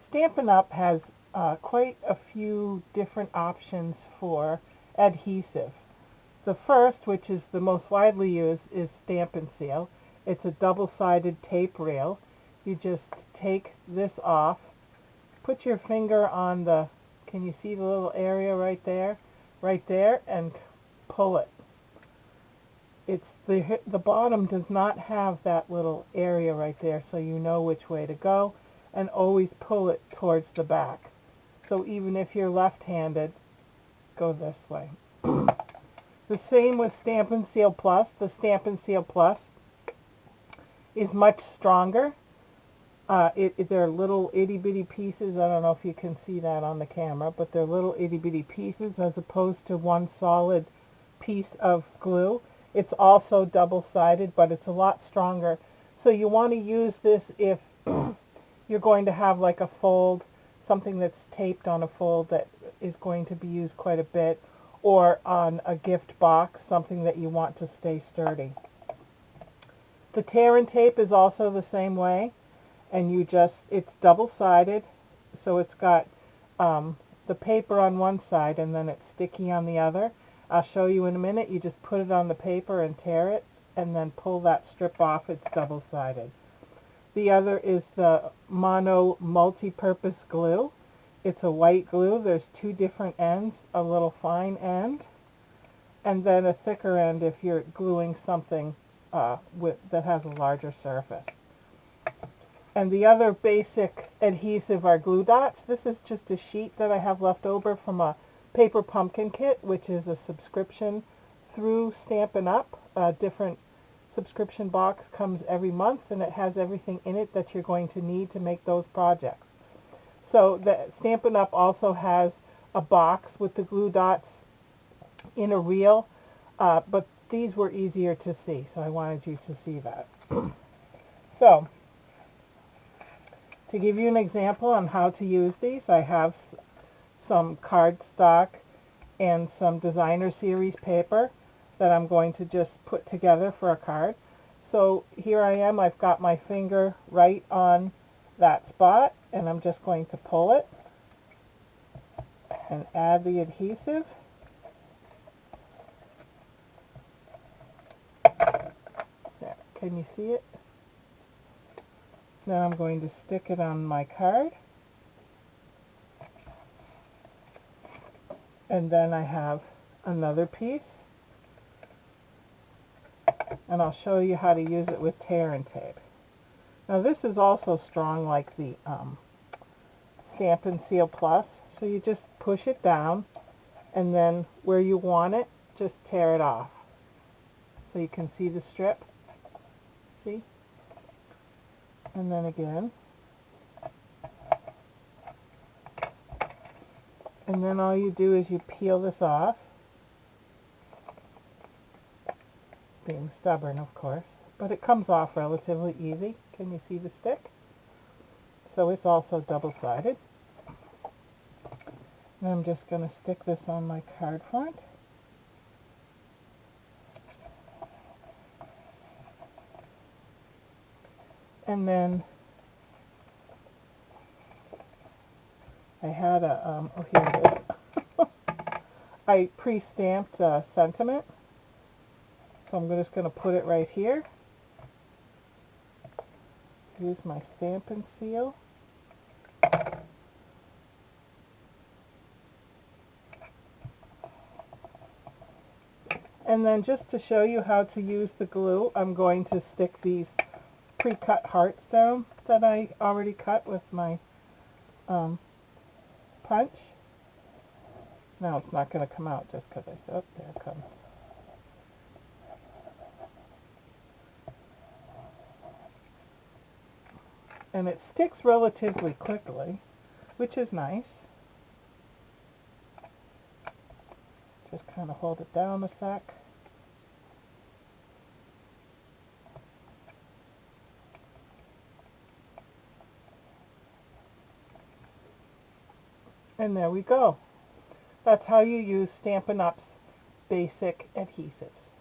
Stampin' Up! Has quite a few different options for adhesive. The first, which is the most widely used, is Stampin' Seal. It's a double-sided tape reel. You just take this off, put your finger on the, can you see the little area right there? Right there, and pull it. It's the bottom does not have that little area right there, so you know which way to go, and always pull it towards the back. So even if you're left-handed, go this way. The same with Stampin' Seal Plus. The Stampin' Seal Plus is much stronger. They're little itty-bitty pieces. I don't know if you can see that on the camera, but they're little itty-bitty pieces as opposed to one solid piece of glue. It's also double-sided, but it's a lot stronger. So you want to use this if you're going to have like a fold, something that's taped on a fold that is going to be used quite a bit, or on a gift box, something that you want to stay sturdy. The tear and tape is also the same way, and it's double-sided, so it's got the paper on one side and then it's sticky on the other. I'll show you in a minute. You just put it on the paper and tear it, and then pull that strip off. It's double-sided. The other is the Mono Multipurpose Glue. It's a white glue. There's two different ends, a little fine end, and then a thicker end if you're gluing something that has a larger surface. And the other basic adhesive are glue dots. This is just a sheet that I have left over from a paper pumpkin kit, which is a subscription through Stampin' Up. A different subscription box comes every month, and it has everything in it that you're going to need to make those projects. So the Stampin' Up! Also has a box with the glue dots in a reel, but these were easier to see, so I wanted you to see that. So, to give you an example on how to use these, I have some cardstock and some designer series paper that I'm going to just put together for a card. So here I am, I've got my finger right on that spot, and I'm just going to pull it and add the adhesive. There, can you see it? Now I'm going to stick it on my card. And then I have another piece. And I'll show you how to use it with tear and tape. Now this is also strong like the Stampin' Seal Plus. So you just push it down, and then where you want it, just tear it off. So you can see the strip. See? And then again. And then all you do is you peel this off. It's being stubborn, of course, but it comes off relatively easy. Can you see the stick? So it's also double-sided. And I'm just going to stick this on my card front. And then I had a, oh here it is. I pre-stamped sentiment. So I'm just going to put it right here. Use my Stampin' Seal. And then just to show you how to use the glue, I'm going to stick these pre-cut hearts down that I already cut with my punch. Now it's not going to come out just because I said, oh, there it comes. And it sticks relatively quickly, which is nice. Just kind of hold it down a sec. And there we go. That's how you use Stampin' Up's basic adhesives.